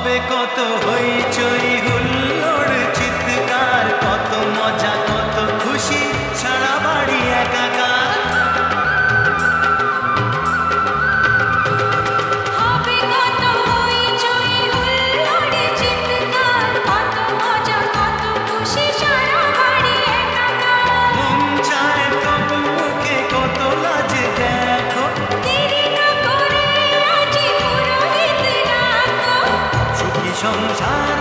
হবে কত হইচই হুল্লোড় চিৎকার, কত মজা কত খুশি সারা বাড়ি একাকার। হবে কত হইচই হুল্লোড় চিৎকার, কত মজা কত খুশি সারা বাড়ি একাকার। মন চায় তবু মুখে কত লাজে দেখো, দেরি না করে আজি পুরোহিত ডাকো। সুখী সংসার